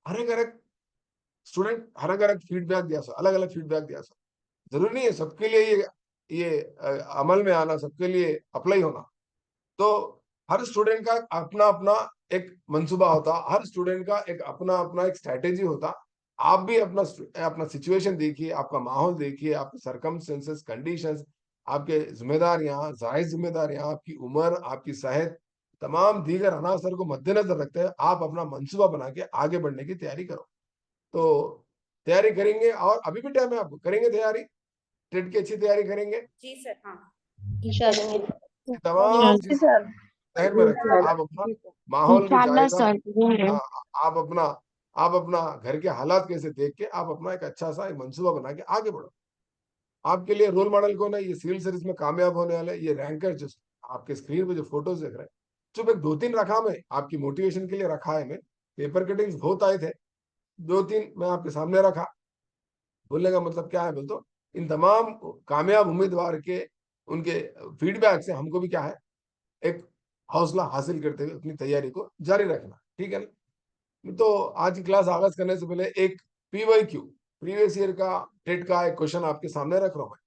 हर एक स्टूडेंट हर एक फीडबैक दिया, अलग अलग फीडबैक दिया। जरूरी नहीं है सबके लिए ये अमल में आना, सबके लिए अप्लाई होना। तो हर स्टूडेंट का अपना अपना एक मंसूबा होता, हर स्टूडेंट का एक अपना अपना एक स्ट्रैटेजी होता। आप भी अपना अपना सिचुएशन देखिए, आपका माहौल देखिए, आपके सरकमस्टेंसेस, कंडीशंस, आपके जिम्मेदारियां, जायज जिम्मेदारियां, आपकी उम्र, आपकी सेहत, तमाम दीगर अनासर को मद्देनजर रखते हैं आप अपना मंसूबा बना के आगे बढ़ने की तैयारी करो। तो तैयारी करेंगे, और अभी भी टाइम है, आपको करेंगे तैयारी, टेट की अच्छी तैयारी करेंगे। जी सर। हाँ। तमाम जी चीज सर। ध्यान में रखें, आप अपना माहौल को इंशाल्लाह जायजा, सर। हाँ, आप अपना आप अपना घर के हालात कैसे देख के आप अपना एक अच्छा सा एक मंसूबा बना के आगे बढ़ो। आपके लिए रोल मॉडल कौन है, ये सिविल सर्विस में कामयाब होने वाले ये रैंकर, जो आपके स्क्रीन पे जो फोटोज देख रहे हैं, चुप एक 2-3 रखा मैं आपकी मोटिवेशन के लिए, रखा है मैं, पेपर कटिंग्स बहुत आए थे, 2-3 मैं आपके सामने रखा। बोलने का मतलब क्या है बोल तो, इन तमाम कामयाब उम्मीदवार के उनके फीडबैक से हमको भी क्या है, एक हौसला हासिल करते हुए अपनी तैयारी को जारी रखना, ठीक है ना। तो आज की क्लास आगाज करने से पहले एक पीवाईक्यू, प्रीवियस ईयर का टेट का एक क्वेश्चन आपके सामने रख रहा हूं मैं,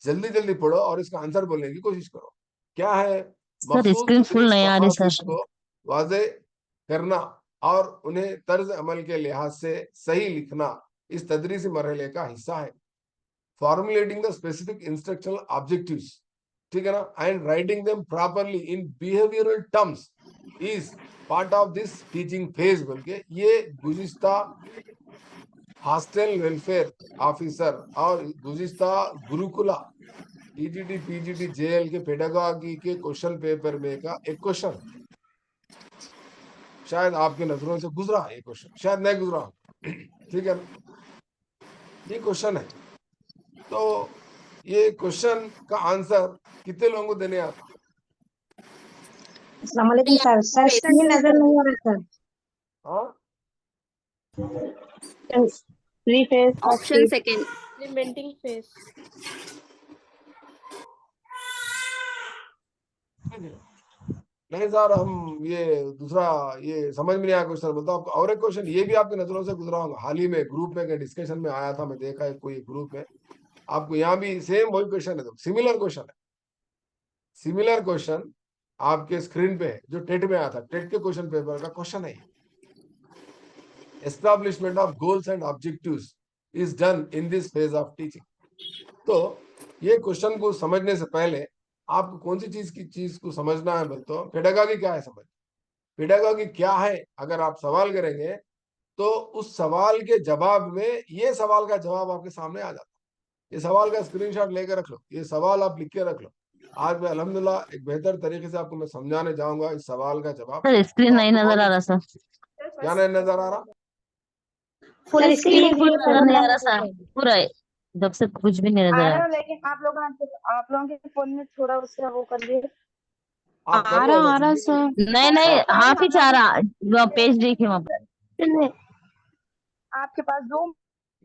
जल्दी जल्दी पढ़ो और इसका आंसर बोलने की कोशिश करो। क्या है, सर मखसूस स्क्रीन फुल तदरीस नहीं आ रही मकासिद सर। को वाजे करना और उन्हें तर्ज अमल के लिहाज से सही लिखना इस तदरीसी मरहले का हिस्सा है। Formulating the specific instructional objectives, ठीक है ना, and writing them properly in behavioural terms is part of this teaching phase. बोल के ये गुज़िश्ता हॉस्टल वेलफेयर ऑफिसर और गुज़िश्ता गुरुकुला टीजीटी पीजीटी जेएल के पेडागॉजी के क्वेश्चन पेपर में का एक क्वेश्चन, शायद आपके नजरों से गुजरा है, ये क्वेश्चन शायद नहीं गुजरा, ठीक है, ये क्वेश्चन है। तो ये क्वेश्चन का आंसर कितने लोगों को देने आता, अस्सलाम वालेकुम सर। सर स्क्रीन नजर नहीं आ रहा सर। हाँ three phase option second implementing phase. नहीं सर, हम ये दूसरा ये समझ में नहीं आया क्वेश्चन। बोलता आपको और एक क्वेश्चन ये भी आपकी नजरों से गुजरा होगा, हाल ही में ग्रुप में डिस्कशन में आया था, मैं देखा है कोई ग्रुप में, आपको यहाँ भी सेम वही क्वेश्चन है, सिमिलर क्वेश्चन है, सिमिलर क्वेश्चन आपके स्क्रीन पे है जो टेट में आया था, टेट के क्वेश्चन पेपर का क्वेश्चन है। Establishment of goals and objectives is done in this phase of teaching. तो ये क्वेश्चन को समझने से पहले आपको कौन सी चीज को समझना है बोलते हो, पेडागॉजी क्या है समझ, पेडागॉजी क्या है अगर आप सवाल करेंगे तो उस सवाल के जवाब में ये सवाल का जवाब आपके सामने आ जाता है। ये सवाल का स्क्रीनशॉट लेकर रख लो, ये सवाल आप लिख के रख लो। आज मैं अल्हम्दुलिल्लाह एक बेहतर तरीके से आपको मैं समझाने जाऊंगा इस सवाल का जवाब। सर स्क्रीन नहीं नजर आ रहा सर। क्या नहीं नजर आ रहा? फुल स्क्रीन नजर नहीं आ रहा सर, पूरा है, जब से कुछ भी नहीं नजर आ रहा। लेकिन आप लोगों के फोन में थोड़ा उससे वो कर लिए। आप कर लो आ रहा ना। सर। नहीं नहीं, हाफ ही चाह रहा, जो पेज देखिए वहाँ पर। आपके पास जूम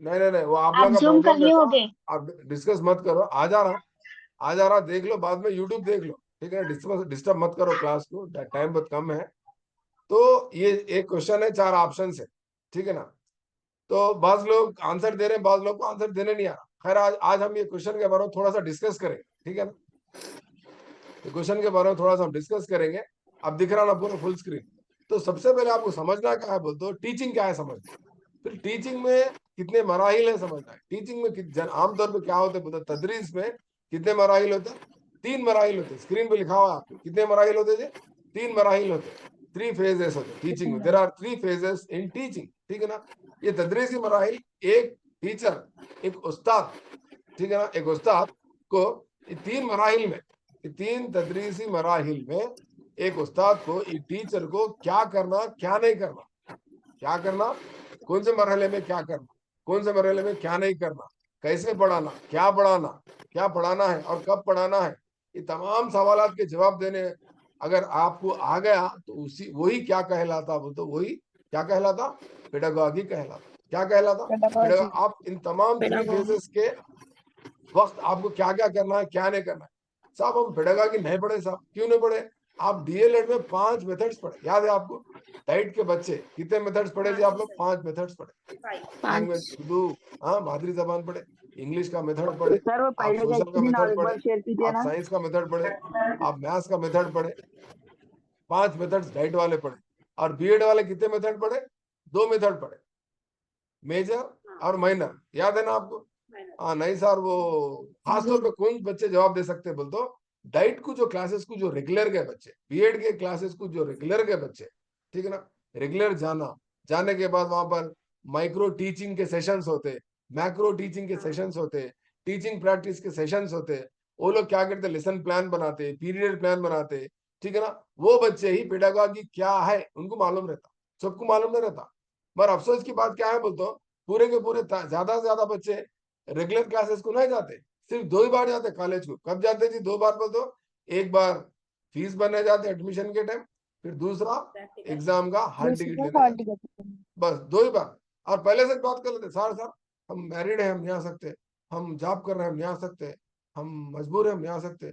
नहीं वो आप लोग का जूम कर प्रॉब्लम लिए रहता, होगे। आप डिस्कस मत करो। आ जा रहा देख लो, बाद में यूट्यूब देख लो, ठीक है। डिस्टर्ब मत करो क्लास को, टाइम बहुत कम है। तो ये एक क्वेश्चन है, 4 ऑप्शन है, ठीक है ना। तो बाज लोग आंसर दे रहे हैं, बाज लोग को आंसर देने नहीं आ रहा। खैर आज हम ये क्वेश्चन के बारे में थोड़ा सा डिस्कस करेंगे, ठीक है ना। क्वेश्चन के बारे में थोड़ा सा हम डिस्कस करेंगे। अब दिख रहा ना पूरा फुल स्क्रीन। तो सबसे पहले आपको समझना क्या है बोलते हो, टीचिंग क्या है समझना। फिर टीचिंग में कितने मराहिल है समझना है। टीचिंग में आमतौर पर क्या होते हैं, तदरीस में कितने मराहिल होते हैं? 3 मराहिल होते हैं। स्क्रीन पे लिखा हुआ है आपको, कितने मराहिल होते थे? 3 मराहिल होते हैं, 3 फेजेस होते हैं टीचिंग में। There are 3 phases in teaching, ठीक है ना। ये तदरीसी मराहिल, एक टीचर, एक उस्ताद, ठीक है ना, एक उस्ताद को 3 मराहिल में, 3 तदरीसी मराहिल में एक उस्ताद को, एक टीचर को क्या करना क्या नहीं करना, क्या करना, कौन से मरहले में क्या करना, कौन से मरहले में क्या नहीं करना, कैसे पढ़ाना, क्या पढ़ाना है और कब पढ़ाना है, ये तमाम सवालात के जवाब देने अगर आपको आ गया तो वही क्या कहलाता, वो तो वही क्या कहलाता, पेडागॉजी कहलाता। क्या कहलाता? आप इन तमाम 3 फेजेस के वक्त आपको क्या क्या करना है, क्या नहीं करना है। साहब हम पेडागॉजी नहीं पढ़े साहब, क्यों नहीं पढ़े? आप डीएलएड में 5 मेथड्स पढ़े, याद है आपको? डाइट के बच्चे कितने मेथड्स पढ़े थे आप लोग? 5 मेथड्स पढ़े। लैंग्वेज उर्दू, हाँ मादरी जबान पढ़े, इंग्लिश का मेथड पढ़े, सर वो आप पहले का सोशल का मेथड पढ़े, शेयर कीजिए आप ना। साइंस का मेथड पढ़े, आप मैथ्स का मेथड पढ़े। 5 मेथड्स डाइट वाले पढ़े। और बीएड वाले कितने मेथड पढ़े? 2 मेथड पढ़े, मेजर और माइनर। याद है ना आपको? हाँ नहीं सर, वो खासतौर पे कौन बच्चे जवाब दे सकते हैं बोल तो, डाइट को जो क्लासेस को जो रेगुलर के बच्चे, बीएड के क्लासेस को जो रेगुलर के बच्चे, ठीक है ना। रेगुलर जाने के बाद वहां पर माइक्रो टीचिंग के सेशंस होते, मैक्रो टीचिंग के सेशंस होते, टीचिंग प्रैक्टिस के सेशंस होते। वो लोग क्या करते, लेसन प्लान बनाते, पीरियड प्लान बनाते, ठीक है ना। वो बच्चे ही पेडागॉजी क्या है उनको मालूम रहता, सबको मालूम नहीं रहता। पर अफसोस की बात क्या है बोलते, पूरे के पूरे ज्यादा से ज्यादा बच्चे रेगुलर क्लासेस को नहीं जाते, सिर्फ 2 ही बार जाते कॉलेज को। कब जाते जी? 2 बार बोल दो, एक बार फीस भरने जाते एडमिशन के टाइम, फिर दूसरा एग्जाम का हॉल टिकट लेने जाते, बस 2 ही बार। और पहले से बात कर लेते, सर हम मैरिड है, हम नहीं आ सकते, हम जॉब कर रहे हैं, हम नहीं आ सकते, हम मजबूर है, हम नहीं आ सकते,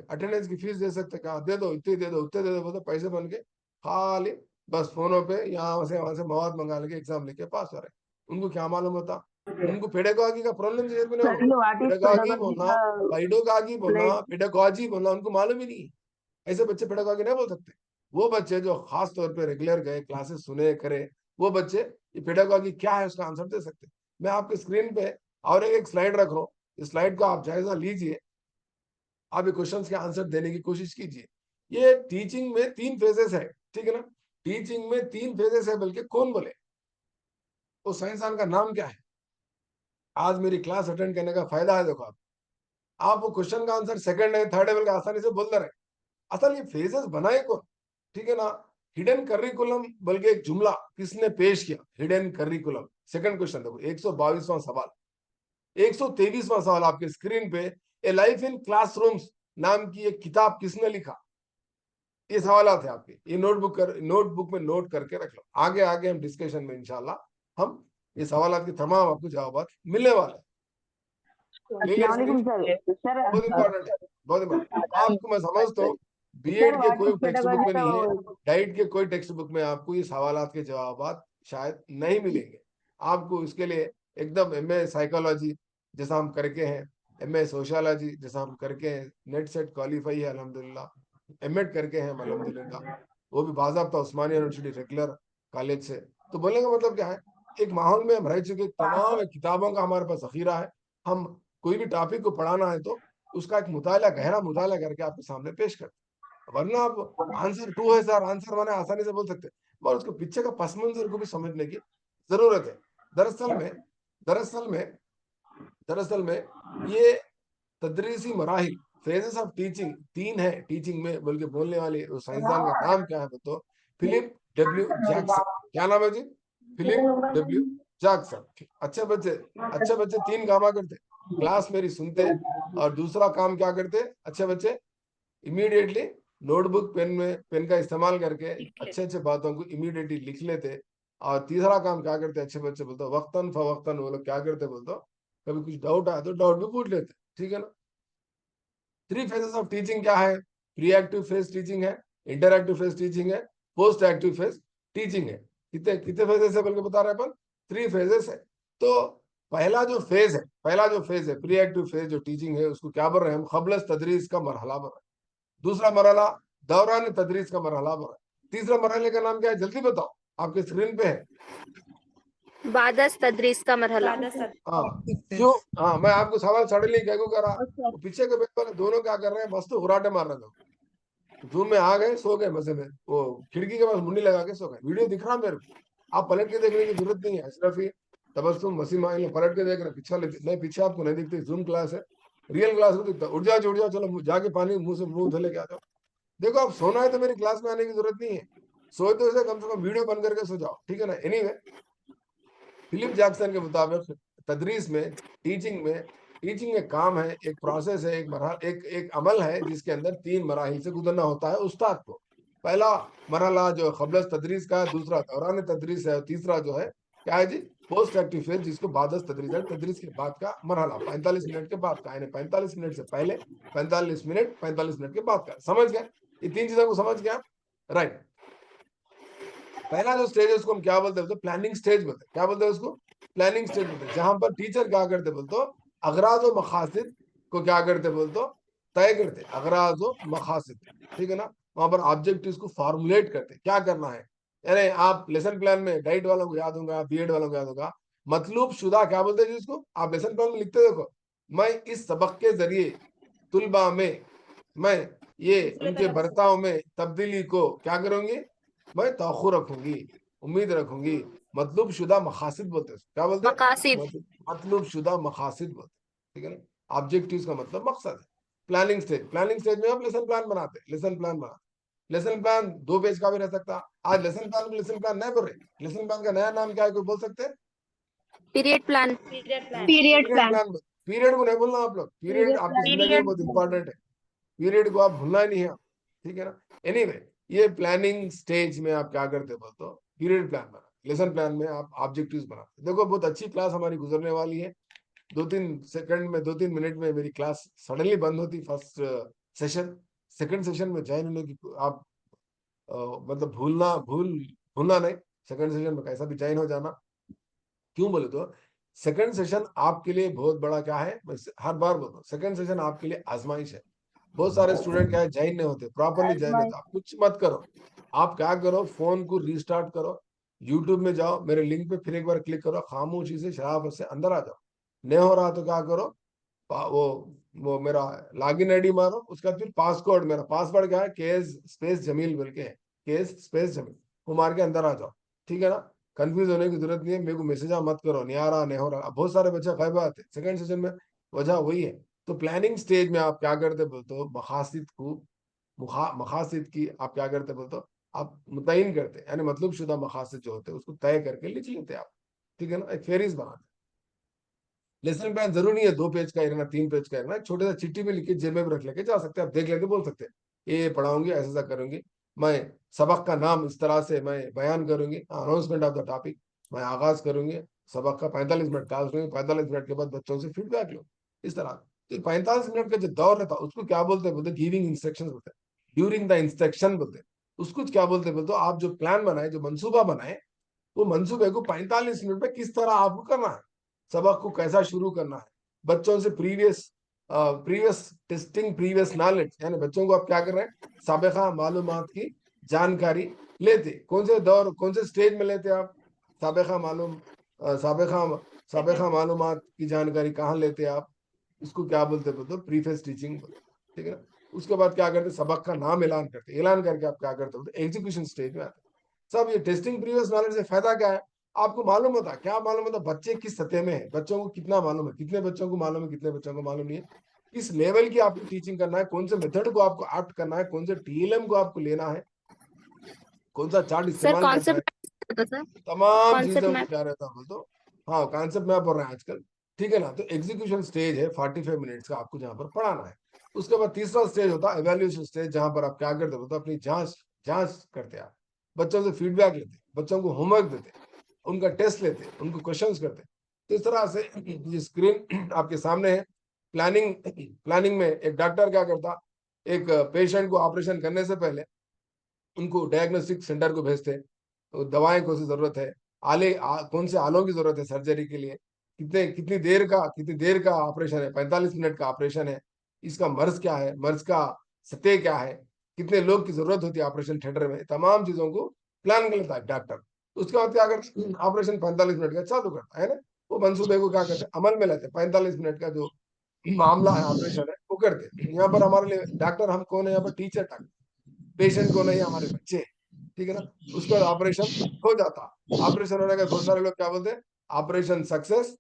अटेंडेंस की फीस दे सकते, कहा दे दो, इतने दे दो, उतने दे दो, बोलते पैसे बन के खाली बस फोनों पे यहाँ से वहां से मवाद मंगा लेके एग्जाम लेके पास हो रहे। उनको क्या मालूम होता? उनको पेडागॉजी का प्रॉब्लम नहीं होगा। पेडागॉजी बोलना, पेडागॉजी बोलना, पेडागॉजी बोलना उनको मालूम ही नहीं। ऐसे बच्चे पेडागॉजी नहीं बोल सकते। वो बच्चे जो खास तौर पे रेगुलर गए, क्लासेस सुने करे, वो बच्चे ये पेडागॉजी क्या है उसका आंसर दे सकते। मैं आपके स्क्रीन पे और एक स्लाइड रख रहा हूँ, इस स्लाइड का आप जायजा लीजिए, आप ये क्वेश्चंस के आंसर देने की कोशिश कीजिए। ये टीचिंग में 3 फेजेस है, ठीक है ना। टीचिंग में 3 फेजेस है, बल्कि कौन बोले? उस साइंसदान का नाम क्या है? आज मेरी क्लास अटेंड करने का फायदा है। देखो आप वो क्वेश्चन का आंसर सेकंड है, थर्ड लेवल का आसानी से बोल दे रहे। असल ये फेजेस बनाए कौन, ठीक है ना। हिडन करिकुलम बल्कि एक जुमला किसने पेश किया? Hidden curriculum. सेकंड क्वेश्चन देखो, 122वां सवाल, 123वां सवाल आपके स्क्रीन पे। ए लाइफ इन क्लासरूम्स नाम की एक किताब किसने लिखा? ये सवालात है आपके, ये नोटबुक में नोट करके रख लो। आगे आगे हम डिस्कशन में इंशाल्लाह हम ये सवालात के तमाम आपको जवाब मिलने वाले हैं। ले लिया अस्सलाम स्क्रीन? वालेकुम सर बहुत इंपॉर्टेंट है, बहुत इंपॉर्टेंट। आपको मैं समझता हूँ बीएड के कोई टेक्स्ट बुक में नहीं है, डाइट के कोई टेक्स्ट बुक में आपको ये सवालात के जवाब शायद नहीं मिलेंगे। आपको इसके लिए एकदम एमए साइकोलॉजी जैसा हम करके हैं, एमए सोशियोलॉजी जैसा हम करके हैं, नेट सेट क्वालिफाई है अल्हम्दुलिल्लाह, एमएड करके हैं अल्हम्दुलिल्लाह, वो भी बाज़ाब्ता उस्मानिया यूनिवर्सिटी रेगुलर कॉलेज से। तो बोलने का मतलब क्या है, एक माहौल में हम रह चुके, तमाम किताबों का हमारे पास ज़ख़ीरा है। हम कोई भी टॉपिक को पढ़ाना है तो उसका एक मुताला, गहरा मुताला करके आपके सामने पेश करते हैं। वरना आप आंसर 2 है सर, आंसर मैंने आसानी से बोल सकते हैं, मगर उसके पीछे का पस मंजर को भी समझने की जरूरत है। दरअसल में ये तदरीसी मराहिल, फेजेस ऑफ टीचिंग 3 है टीचिंग में, बल्कि बोलने वाले उस साइंसदान का नाम क्या है तो फिलिप डब्ल्यू जैक्सन। क्या नाम है जी? Philip W Jackson. अच्छे बच्चे 3 कामा करते, क्लास मेरी सुनते, और दूसरा काम क्या करते अच्छे बच्चे, इमीडिएटली नोटबुक पेन का इस्तेमाल करके अच्छे बातों को इमीडिएटली लिख लेते। और तीसरा काम क्या करते अच्छे बच्चे बोलते, वक्तन फवक्तन वो लोग क्या करते बोलते, कभी कुछ डाउट आया तो डाउट भी पूछ लेते, ठीक है ना। 3 फेजेस ऑफ टीचिंग क्या है? प्री एक्टिव फेज टीचिंग है, इंटरएक्टिव फेज टीचिंग है, पोस्ट एक्टिव फेज टीचिंग है। कितने कितने फेजेस है बल्कि बता रहे हैं अपन, 3 फेजेस है। तो पहला जो फेज है प्री एक्टिव फेज जो टीचिंग है, उसको क्या बोल रहे हैं हम, क़ब्ल तदरीस का मरहला बोल रहे हैं। दूसरा मरहला दौरान तदरीस का मरहला बोल रहे हैं। तीसरा मरहले का नाम क्या है जल्दी बताओ, आपके स्क्रीन पे है। बादस तदरीस का मरहला। हाँ क्यों, हाँ मैं आपको सवाल सडनली क्या को करा, वो पीछे के बैठ वाले दोनों क्या कर रहे हैं, मस्त उराटे मार रहे थे, जूम में आ गए, सो गए मजे में, वो खिड़की के पास मुंडी लगा के सो गए। वीडियो दिख रहा मेरे को, आप पलट के देखने की जरूरत नहीं है। अशरफी, तबस्सुम, वसीम पलट के देख रहे, पीछे नहीं, पीछे आपको नहीं दिखती, जूम क्लास है, रियल क्लास में दिखता। उठ जाओ चलो जाके पानी मुंह से मुंह धो लेके आ जाओ। देखो आप सोना है तो मेरी क्लास में आने की जरूरत नहीं है, सोए तो इसे कम से कम वीडियो बंद करके सो जाओ, ठीक है ना। एनीवे, फिलिप जैक्सन के मुताबिक तदरीस में, टीचिंग एक काम है, एक प्रोसेस है, एक अमल है जिसके अंदर 3 मराहिल से गुजरना होता है उस्ताद को। पहला मरहला जो क़ब्ल तदरीस का है, दूसरा दौरान तदरीस है, और तीसरा जो है क्या है जी, पोस्ट एक्टिव फेज, जिसको बाद तदरीस है, तदरीस के बाद का मरहला, 45 मिनट के बाद का, यानी 45 मिनट से पहले, 45 मिनट के बाद का। समझ गए? ये 3 चीजों को समझ गया, राइट। पहला जो स्टेज है उसको हम क्या बोलते हैं, प्लानिंग स्टेज बोलते हैं। क्या बोलते हैं उसको? प्लानिंग स्टेज बोलते हैं, जहां पर टीचर क्या करते बोलते, अगराज और मकासिद को क्या करते बोलते, तय करते, अगराज और मकासिद, ठीक है ना। वहां पर ऑब्जेक्टिव्स को फॉर्मुलेट करते, क्या करना है। यानी आप लेसन प्लान में, डाइट वालों को याद होगा, बीएड वालों को याद होगा, मतलूब शुदा क्या बोलते हैं जिसको आप लेसन प्लान में लिखते, देखो मैं इस सबक के जरिए तुलबा में मैं ये उनके बर्ताव में तब्दीली को क्या करूंगी, मैं तौखु रखूंगी, उम्मीद रखूंगी। मतलूब शुदा मकासिद बोलते हैं, क्या बोलते हैं? मकासिद। मतलूब शुदा मकासिद बोलते हैं, ठीक है ना। ऑब्जेक्टिव्स का मतलब मकसद है। प्लानिंग स्टेज में आप लेसन प्लान बनाते, लेसन प्लान 2 पेज का भी रह सकता। आज लेसन प्लान नहीं बोल रहे, लेसन प्लान का नया नाम क्या है, कोई बोल सकते हैं? Period plan. Period plan. Period को नहीं बोलना आप लोग, पीरियड आपकी जिंदगी में बहुत इंपॉर्टेंट है, पीरियड को आप भूलना ही नहीं है, ठीक है ना। एनीवे, ये प्लानिंग स्टेज में आप क्या करते बोलते हो, पीरियड प्लान बना, लेसन प्लान में आप ऑब्जेक्टिव्स बनाते। देखो बहुत अच्छी क्लास हमारी गुजरने वाली है, 2-3 मिनट में मेरी क्लास सडनली बंद होती। फर्स्ट सेशन, सेकंड सेशन में ज्वाइन होने की आप मतलब भूलना नहीं, सेकंड सेशन में कैसा भी ज्वाइन हो जाना। क्यों बोले तो सेकंड सेशन आपके लिए बहुत बड़ा क्या है, मैं हर बार बोलता हूँ, सेकंड सेशन आपके लिए आजमाइश है। बहुत सारे स्टूडेंट क्या है, ज्वाइन नहीं होते, प्रॉपरली ज्वाइन होते। आप कुछ मत करो, आप क्या करो, फोन को रीस्टार्ट करो, यूट्यूब में जाओ, मेरे लिंक पे फिर एक बार क्लिक करो, खामोशी से शराफत से अंदर आ जाओ। नहीं हो रहा तो क्या करो, वो मेरा लॉगिन आईडी मारो, उसका फिर पासवर्ड, मेरा पासवर्ड क्या है, केएस स्पेस जमील बोल के है, केएस स्पेस जमील, वो मार के अंदर आ जाओ, ठीक है ना। कंफ्यूज होने की जरूरत नहीं है, मेरे को मैसेज मत करो, नहीं आ रहा नहीं हो रहा। बहुत सारे बच्चे खैब आते सेकंड सेशन में, वजह वही है। तो प्लानिंग स्टेज में आप क्या करते बोलते हो, मकासिद की आप क्या करते बोलते हो, आप मुतयन करते, यानी मतलब शुदा मकासिद जो होते हैं उसको तय करके लिख लेते आप, ठीक है ना। एक फेरिस बनाते। लेसन प्लान जरूरी नहीं है 2 पेज का रहना, 3 पेज का रहना, छोटे सा चिट्ठी में लिख के जेब में भी रख लेके जा सकते हैं, आप देख लेके बोल सकते हैं ये पढ़ाऊंगी, ऐसा करूंगी। मैं सबक का नाम इस तरह से मैं बयान करूंगी, अनाउंसमेंट ऑफ द टॉपिक, मैं आगाज करूंगी सबक का, 45 मिनट क्लास लूंगी, 45 मिनट के बाद बच्चों से फीडबैक लो, इस तरह। तो 45 मिनट का जो दौर रहता है उसको क्या बोलते हैं, बोलते गिविंग इंस्ट्रक्शन बोलते हैं, ड्यूरिंग द इंस्ट्रक्शन बोलते हैं उसको, क्या बोलते हैं बोलते आप जो प्लान बनाए, जो मंसूबा बनाए, वो मंसूबे को 45 मिनट में किस तरह आपको करना है, सबक को कैसा शुरू करना है, बच्चों से प्रीवियस टेस्टिंग प्रीवियस नॉलेज, यानी बच्चों को आप क्या कर रहे हैं, साबिका मालूमात की जानकारी लेते, कौन से दौर कौन से स्टेज में लेते आप, साबिका मालूमात की जानकारी कहाँ लेते आप, इसको क्या बोलते बोलते प्रीफेस टीचिंग, ठीक है ना। उसके बाद क्या करते, सबक का नाम ऐलान करते, ऐलान करके आप क्या करते बोलते एग्जीक्यूशन स्टेज में आते। सब ये टेस्टिंग प्रीवियस नॉलेज से फायदा क्या है, आपको मालूम होता, क्या मालूम होता, बच्चे किस सतह में है, बच्चों को कितना मालूम है, कितने बच्चों को मालूम है, कितने बच्चों को मालूम नहीं है, किस लेवल की आपको टीचिंग करना है, कौन से मेथड को आपको ऑप्ट करना है, कौन से टीएलएम को आपको लेना है, कौन सा चार्ट सर इस्तेमाल करना है, कॉन्सेप्ट सर तमाम कॉन्सेप्ट चीजों को मैप क्या रहता है बोलते, हाँ कॉन्सेप्ट मैप हो रहा है आजकल, ठीक है ना। तो एग्जीक्यूशन स्टेज है 45 मिनट्स का, आपको जहां पर पढ़ाना है। उसके बाद तीसरा स्टेज होता है एवेल्यूएशन स्टेज, जहां पर आप क्या करते हो, अपनी जांच करते हैं, आप बच्चों से फीडबैक लेते, बच्चों को होमवर्क देते, उनका टेस्ट लेते, उनको क्वेश्चंस करते। तो इस तरह से ये स्क्रीन आपके सामने है। प्लानिंग में एक डॉक्टर क्या करता, एक पेशेंट को ऑपरेशन करने से पहले उनको डायग्नोस्टिक सेंटर को भेजते, तो दवाएं कौन सी जरूरत है, कौन से आलों की जरूरत है सर्जरी के लिए, कितनी देर का ऑपरेशन है, 45 मिनट का ऑपरेशन है, इसका मर्ज क्या है, मर्ज का सतह क्या है, कितने लोग की जरूरत होती है ऑपरेशन थिएटर में, तमाम चीजों को प्लान कर लेता है डॉक्टर। उसके बाद क्या करते हैं, ऑपरेशन 45 मिनट का चालू करता है ना, वो मंसूबे को क्या करते हैं, अमल में लेते हैं, 45 मिनट का जो मामला है, ऑपरेशन है, वो करते हैं। यहाँ पर हमारे लिए डॉक्टर हम कौन है, यहाँ पर टीचर डॉक्टर, पेशेंट को नहीं, हमारे बच्चे, ठीक है ना। उसके बाद ऑपरेशन हो जाता, ऑपरेशन होने का बहुत सारे लोग क्या बोलते हैं, ऑपरेशन सक्सेस,